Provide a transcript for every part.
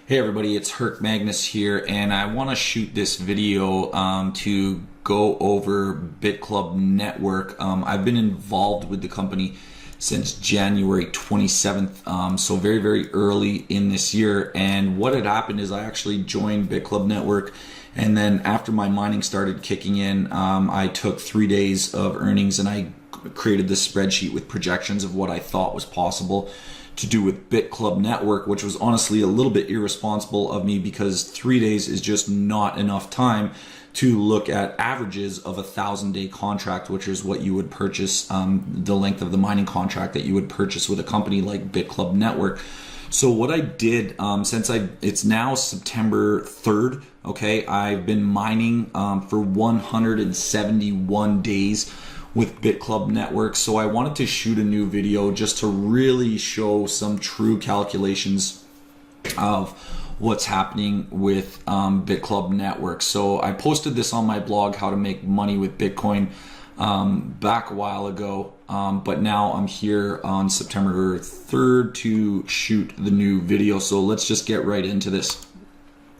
Hey everybody, it's Herc Magnus here, and I want to shoot this video to go over Bitclub Network. I've been involved with the company since January 27th, so very early in this year. And what had happened is I actually joined Bitclub Network, and then after my mining started kicking in, I took 3 days of earnings and I created this spreadsheet with projections of what I thought was possible to do with Bitclub Network, which was honestly a little bit irresponsible of me because 3 days is just not enough time to look at averages of 1,000-day contract, which is what you would purchase, the length of the mining contract that you would purchase with a company like Bitclub Network. So what I did, it's now September 3rd, okay, I've been mining for 171 days with Bitclub Network. So I wanted to shoot a new video just to really show some true calculations of what's happening with Bitclub Network. So I posted this on my blog, How to Make Money with Bitcoin, back a while ago, but now I'm here on September 3rd to shoot the new video. So let's just get right into this.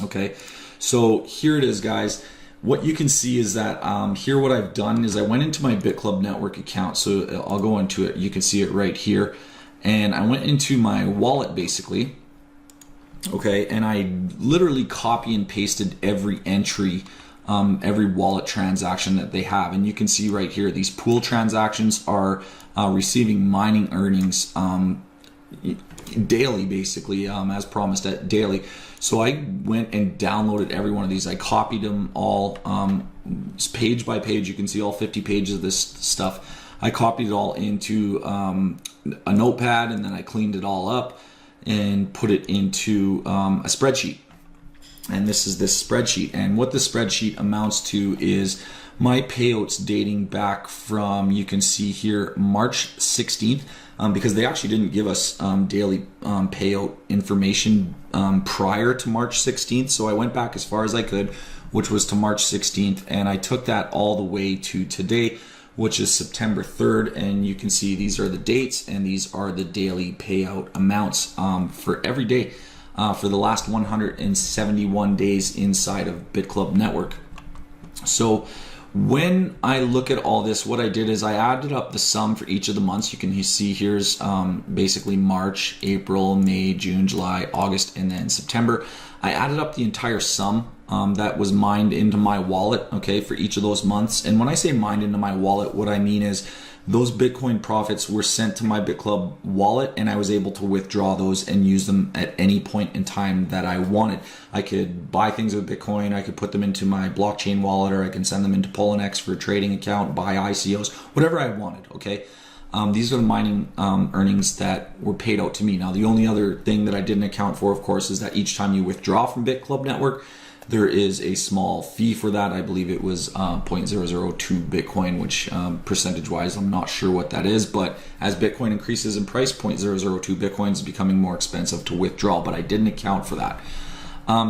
Okay, so here it is, guys. What you can see is that here what I've done is I went into my Bitclub Network account. So I'll go into it. You can see it right here. And I went into my wallet basically. Okay, and I literally copy and pasted every entry, every wallet transaction that they have. And you can see right here, these pool transactions are receiving mining earnings daily, basically, as promised at daily. So I went and downloaded every one of these. I copied them all page by page. You can see all 50 pages of this stuff. I copied it all into a notepad, and then I cleaned it all up and put it into a spreadsheet. And this is this spreadsheet. And what the spreadsheet amounts to is my payouts dating back from, you can see here, March 16th. Because they actually didn't give us daily payout information prior to March 16th. So I went back as far as I could, which was to March 16th. And I took that all the way to today, which is September 3rd. And you can see these are the dates and these are the daily payout amounts for every day for the last 171 days inside of Bitclub Network. So when I look at all this, what I did is I added up the sum for each of the months. You can see here's basically March, April, May, June, July, August, and then September. I added up the entire sum that was mined into my wallet, okay, for each of those months. And when I say mined into my wallet, what I mean is those Bitcoin profits were sent to my Bitclub wallet, and I was able to withdraw those and use them at any point in time that I wanted. I could buy things with Bitcoin, I could put them into my blockchain wallet, or I can send them into Poloniex for a trading account, buy ICOs, whatever I wanted, okay? These are the mining earnings that were paid out to me. Now, the only other thing that I didn't account for, of course, is that each time you withdraw from Bitclub Network, there is a small fee for that. I believe it was 0.002 Bitcoin, which percentage-wise, I'm not sure what that is. But as Bitcoin increases in price, 0.002 Bitcoin is becoming more expensive to withdraw. But I didn't account for that.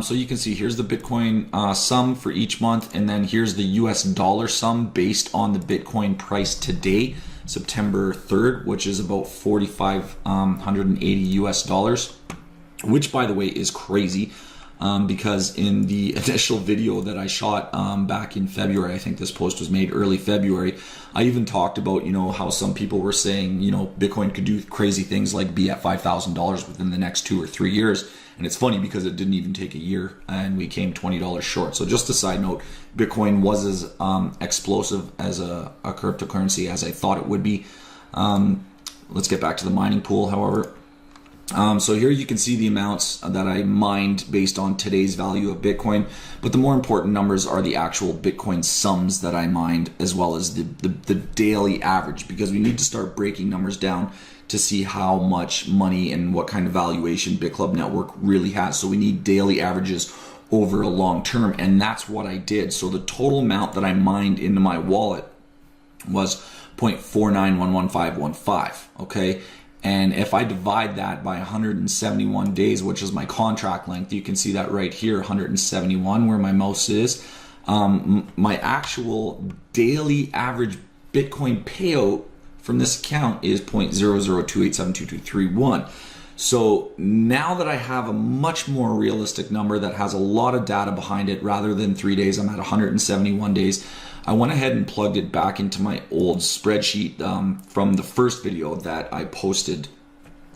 So you can see here's the Bitcoin sum for each month, and then here's the US dollar sum based on the Bitcoin price today, September 3rd, which is about 4,580 US dollars, which, by the way, is crazy. Because in the initial video that I shot back in February, I think this post was made early February, I even talked about, how some people were saying, Bitcoin could do crazy things like be at $5,000 within the next 2 or 3 years. And it's funny because it didn't even take a year and we came $20 short. So just a side note, Bitcoin was as explosive as a cryptocurrency as I thought it would be. Let's get back to the mining pool, however. So here you can see the amounts that I mined based on today's value of Bitcoin, but the more important numbers are the actual Bitcoin sums that I mined, as well as the daily average, because we need to start breaking numbers down to see how much money and what kind of valuation Bitclub Network really has. So we need daily averages over a long term, and that's what I did. So the total amount that I mined into my wallet was 0.491115, okay? And if I divide that by 171 days, which is my contract length, you can see that right here, 171, where my mouse is. My actual daily average Bitcoin payout from this account is 0.0028722331. So now that I have a much more realistic number that has a lot of data behind it, rather than 3 days, I'm at 171 days. I went ahead and plugged it back into my old spreadsheet from the first video that I posted.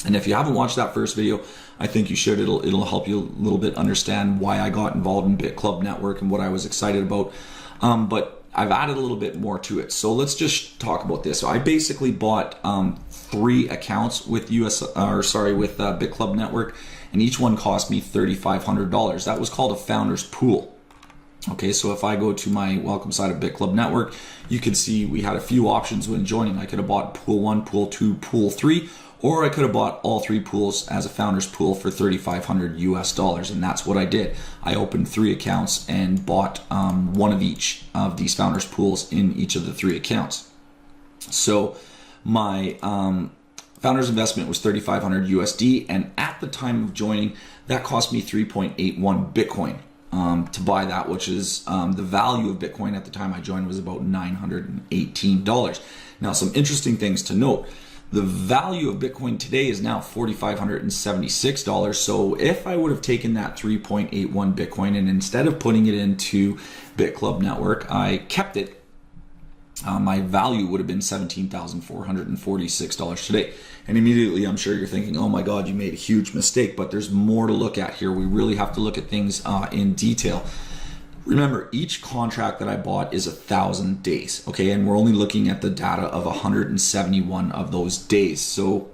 And if you haven't watched that first video, I think you should. It'll help you a little bit understand why I got involved in Bitclub Network and what I was excited about. But I've added a little bit more to it. So let's just talk about this. So I basically bought 3 accounts with Bitclub Network, and each one cost me $3,500. That was called a founder's pool. Okay, so if I go to my welcome side of Bitclub Network, you can see we had a few options when joining. I could have bought pool 1, pool 2, pool 3, or I could have bought all 3 pools as a founder's pool for $3,500 US, and that's what I did. I opened 3 accounts and bought one of each of these founders pools in each of the 3 accounts. So my founder's investment was $3,500 USD, and at the time of joining, that cost me 3.81 Bitcoin to buy that, which is the value of Bitcoin at the time I joined was about $918. Now, some interesting things to note. The value of Bitcoin today is now $4,576. So if I would have taken that 3.81 Bitcoin and instead of putting it into Bitclub Network, I kept it, my value would have been $17,446 today. And immediately I'm sure you're thinking, oh my God, you made a huge mistake, but there's more to look at here. We really have to look at things in detail. Remember, each contract that I bought is 1,000 days, okay? And we're only looking at the data of 171 of those days. So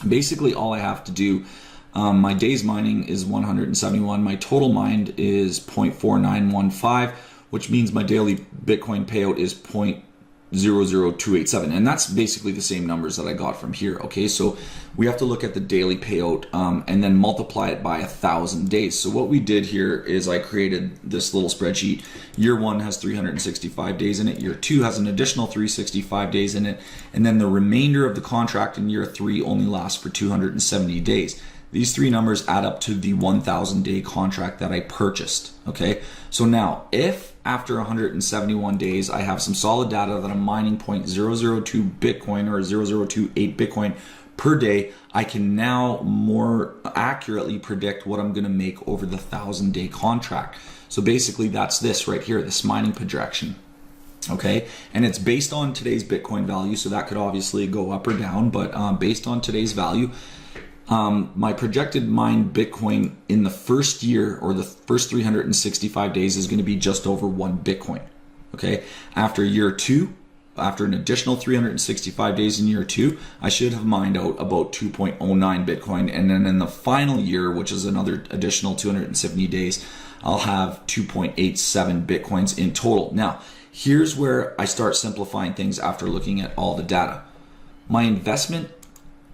basically all I have to do, my days mining is 171. My total mined is 0.4915, which means my daily Bitcoin payout is 0.00287. And that's basically the same numbers that I got from here, okay? So we have to look at the daily payout and then multiply it by 1,000 days. So what we did here is I created this little spreadsheet. Year 1 has 365 days in it. Year 2 has an additional 365 days in it. And then the remainder of the contract in year 3 only lasts for 270 days. These 3 numbers add up to the 1,000 day contract that I purchased, okay? So now, if after 171 days, I have some solid data that I'm mining 0.002 Bitcoin or 0.028 Bitcoin per day, I can now more accurately predict what I'm gonna make over the 1,000 day contract. So basically that's this right here, this mining projection. Okay, and it's based on today's Bitcoin value, so that could obviously go up or down, but based on today's value, my projected mined Bitcoin in the first year or the first 365 days is going to be just over 1 Bitcoin. Okay, after year 2, after an additional 365 days in year 2, I should have mined out about 2.09 Bitcoin, and then in the final year, which is another additional 270 days, I'll have 2.87 Bitcoins in total. Now, here's where I start simplifying things after looking at all the data. My investment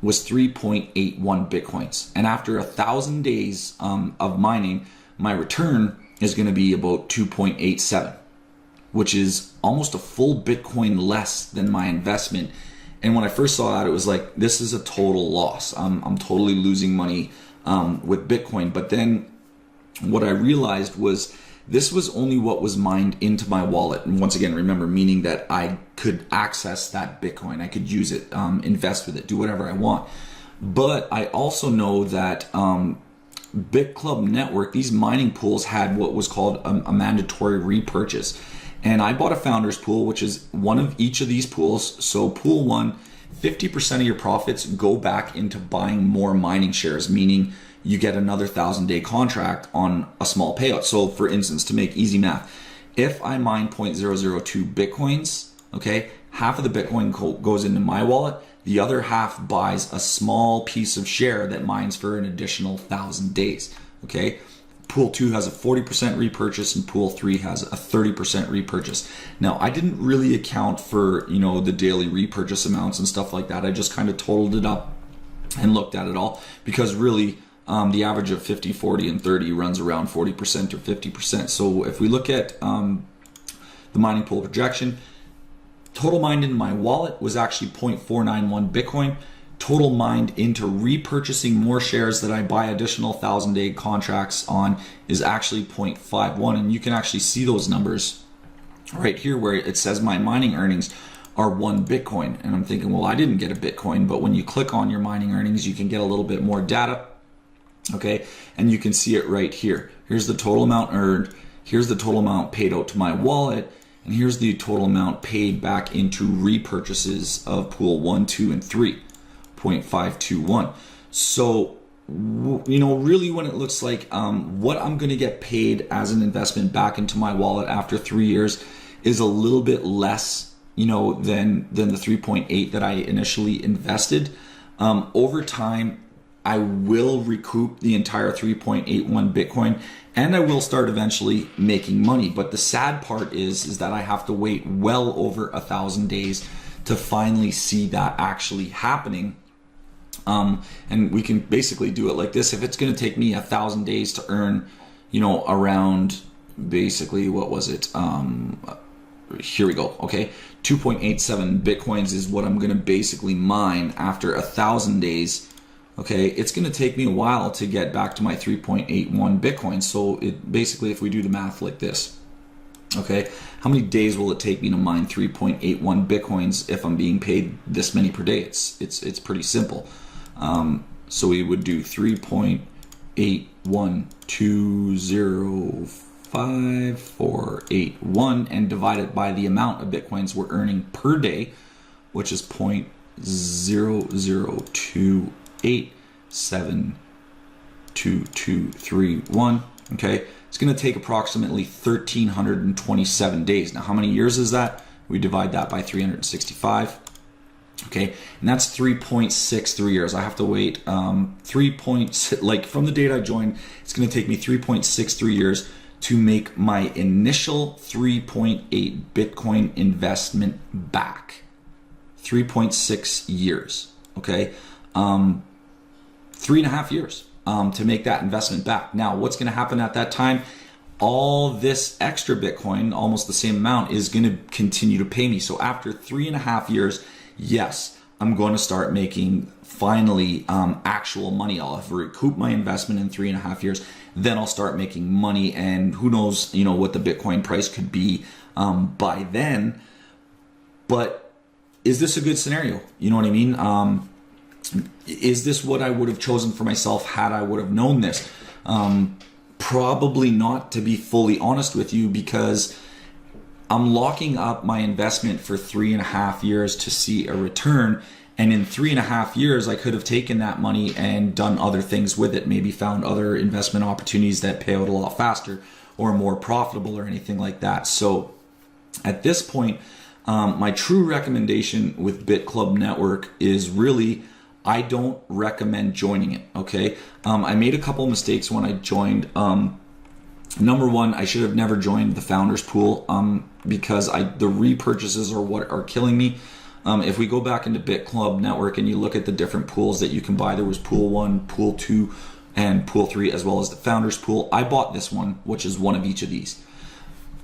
was 3.81 Bitcoins. And after 1,000 days of mining, my return is going to be about 2.87, which is almost a full Bitcoin less than my investment. And when I first saw that, it was like, this is a total loss. I'm totally losing money with Bitcoin. But then what I realized was this was only what was mined into my wallet. And once again, remember, meaning that I could access that Bitcoin. I could use it, invest with it, do whatever I want. But I also know that Bitclub Network, these mining pools had what was called a mandatory repurchase. And I bought a founder's pool, which is one of each of these pools. So pool 1, 50% of your profits go back into buying more mining shares, meaning you get another 1,000 day contract on a small payout. So for instance, to make easy math, if I mine 0.002 Bitcoins, okay, half of the Bitcoin goes into my wallet, the other half buys a small piece of share that mines for an additional 1,000 days, okay? Pool 2 has a 40% repurchase and pool 3 has a 30% repurchase. Now, I didn't really account for, the daily repurchase amounts and stuff like that. I just kind of totaled it up and looked at it all because really, the average of 50, 40, and 30 runs around 40% or 50%. So if we look at the mining pool projection, total mined in my wallet was actually 0.491 Bitcoin. Total mined into repurchasing more shares that I buy additional 1,000 day contracts on is actually 0.51. And you can actually see those numbers right here where it says my mining earnings are 1 Bitcoin. And I'm thinking, well, I didn't get a Bitcoin, but when you click on your mining earnings, you can get a little bit more data. Okay, and you can see it right here. Here's the total amount earned. Here's the total amount paid out to my wallet. And here's the total amount paid back into repurchases of pool 1, 2, and 3, 0.521. So, really when it looks like what I'm going to get paid as an investment back into my wallet after 3 years is a little bit less, than the 3.8 that I initially invested. Over time, I will recoup the entire 3.81 Bitcoin, and I will start eventually making money. But the sad part is that I have to wait well over 1,000 days to finally see that actually happening. And we can basically do it like this. If it's going to take me 1,000 days to earn, around basically, what was it? Here we go. Okay. 2.87 Bitcoins is what I'm going to basically mine after 1,000 days. Okay. It's going to take me a while to get back to my 3.81 Bitcoin. So it basically, if we do the math like this, okay, how many days will it take me to mine 3.81 Bitcoins if I'm being paid this many per day? It's pretty simple. So we would do 3.81205,481 and divide it by the amount of Bitcoins we're earning per day, which is 0.002872231. Okay, it's going to take approximately 1,327 days. Now, how many years is that? We divide that by 365. Okay, and that's 3.63 years. I have to wait from the date I joined, it's going to take me 3.63 years to make my initial 3.8 Bitcoin investment back. 3.6 years. Okay, 3.5 years to make that investment back. Now, what's going to happen at that time? All this extra Bitcoin, almost the same amount, is going to continue to pay me. So after 3.5 years, yes, I'm going to start making finally actual money. I'll have recouped my investment in 3.5 years. Then I'll start making money, and who knows, what the Bitcoin price could be by then. But is this a good scenario? You know what I mean? Is this what I would have chosen for myself had I would have known this? Probably not, to be fully honest with you, because I'm locking up my investment for 3.5 years to see a return. And in 3.5 years, I could have taken that money and done other things with it, maybe found other investment opportunities that pay out a lot faster or more profitable or anything like that. So at this point, my true recommendation with Bitclub Network is really, I don't recommend joining it. Okay. I made a couple mistakes when I joined. Number one, I should have never joined the founders pool because the repurchases are what are killing me. If we go back into Bitclub Network and you look at the different pools that you can buy, there was pool 1, pool 2, and pool 3, as well as the founders pool. I bought this one, which is one of each of these.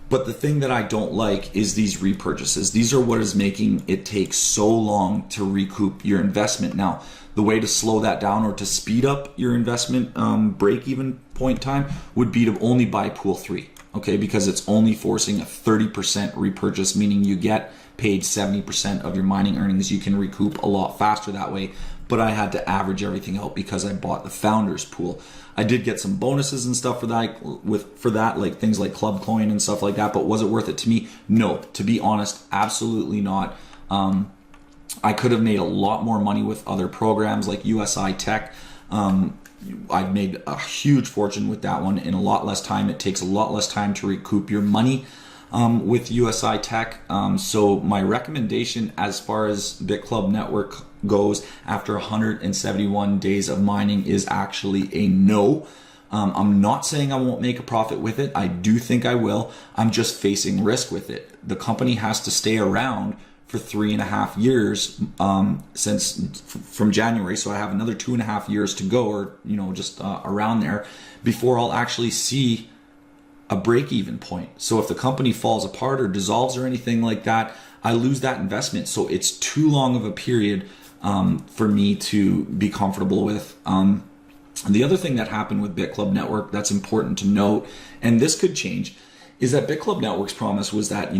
But the thing that I don't like is these repurchases. These are what is making it take so long to recoup your investment. Now, the way to slow that down or to speed up your investment break-even point time would be to only buy pool 3, okay? Because it's only forcing a 30% repurchase, meaning you get paid 70% of your mining earnings. You can recoup a lot faster that way. But I had to average everything out because I bought the founders pool. I did get some bonuses and stuff for that, like things like Club Coin and stuff like that. But was it worth it to me? No, to be honest, absolutely not. I could have made a lot more money with other programs like USI Tech. I've made a huge fortune with that one in a lot less time. It takes a lot less time to recoup your money with USI Tech. So my recommendation as far as Bitclub Network goes after 171 days of mining is actually a no. I'm not saying I won't make a profit with it. I do think I will. I'm just facing risk with it. The company has to stay around for 3.5 years from January. So I have another 2.5 years to go, or just around there, before I'll actually see a break-even point. So if the company falls apart or dissolves or anything like that, I lose that investment. So it's too long of a period for me to be comfortable with. The other thing that happened with Bitclub Network that's important to note, and this could change, is that Bitclub Network's promise was that,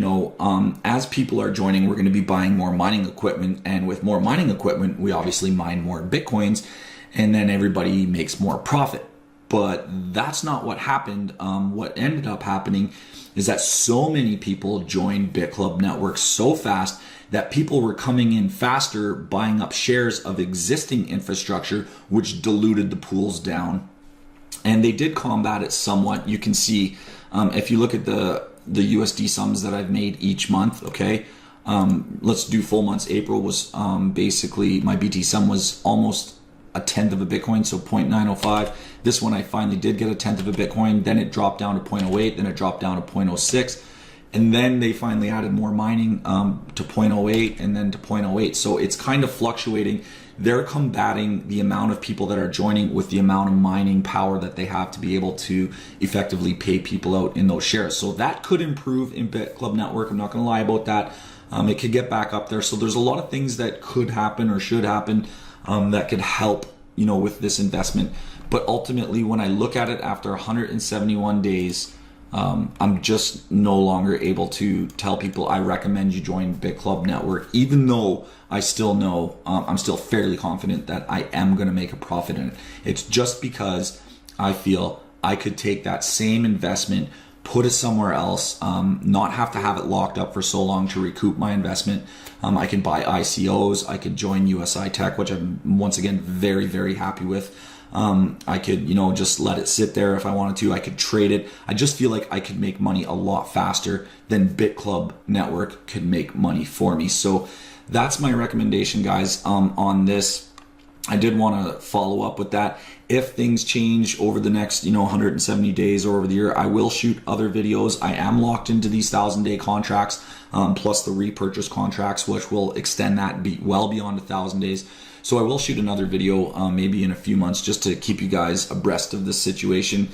as people are joining, we're going to be buying more mining equipment. And with more mining equipment, we obviously mine more Bitcoins, and then everybody makes more profit. But that's not what happened. What ended up happening is that so many people joined Bitclub Network so fast that people were coming in faster, buying up shares of existing infrastructure, which diluted the pools down. And they did combat it somewhat. You can see, if you look at the USD sums that I've made each month, okay, let's do full months. April was basically, my BT sum was almost a tenth of a Bitcoin, so 0.905. This one I finally did get a tenth of a Bitcoin, then it dropped down to 0.08, then it dropped down to 0.06. And then they finally added more mining to 0.08 and then to 0.08. So it's kind of fluctuating. They're combating the amount of people that are joining with the amount of mining power that they have to be able to effectively pay people out in those shares. So that could improve in Bitclub Network. I'm not going to lie about that. It could get back up there. So there's a lot of things that could happen or should happen that could help, with this investment. But ultimately, when I look at it after 171 days, I'm just no longer able to tell people I recommend you join Bitclub Network, even though I still know, I'm still fairly confident that I am going to make a profit in it. It's just because I feel I could take that same investment, put it somewhere else, not have to have it locked up for so long to recoup my investment. I can buy ICOs, I could join USI Tech, which I'm once again very, very happy with. I could, just let it sit there if I wanted to. I could trade it. I just feel like I could make money a lot faster than Bitclub Network could make money for me. So that's my recommendation, guys, on this. I did want to follow up with that. If things change over the next, 170 days or over the year, I will shoot other videos. I am locked into these 1,000-day contracts, plus the repurchase contracts, which will extend that well beyond 1,000 days. So I will shoot another video maybe in a few months just to keep you guys abreast of this situation.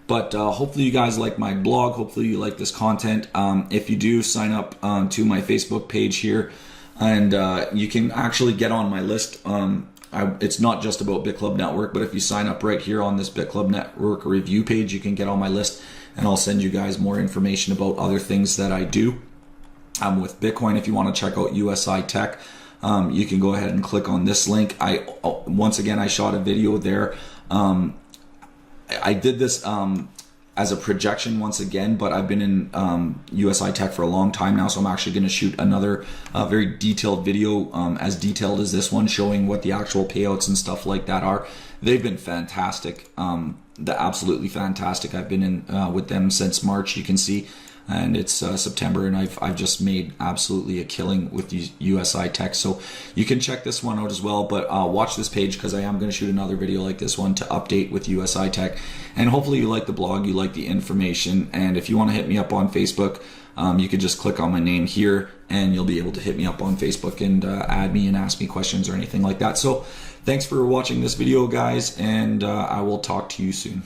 But hopefully you guys like my blog. Hopefully you like this content. If you do, sign up to my Facebook page here, and you can actually get on my list. It's not just about Bitclub Network, but if you sign up right here on this Bitclub Network review page, you can get on my list, and I'll send you guys more information about other things that I do with Bitcoin. If you want to check out USI Tech, you can go ahead and click on this link. Once again, I shot a video there. I did this as a projection once again, but I've been in USI Tech for a long time now, so I'm actually going to shoot another very detailed video, as detailed as this one, showing what the actual payouts and stuff like that are. They've been fantastic. They're absolutely fantastic. I've been in with them since March, you can see, and it's September, and I've just made absolutely a killing with these USI Tech. So you can check this one out as well, but watch this page because I am going to shoot another video like this one to update with USI Tech. And hopefully you like the blog, you like the information, and if you want to hit me up on Facebook, you could just click on my name here and you'll be able to hit me up on Facebook and add me and ask me questions or anything like that. So thanks for watching this video, guys, and I will talk to you soon.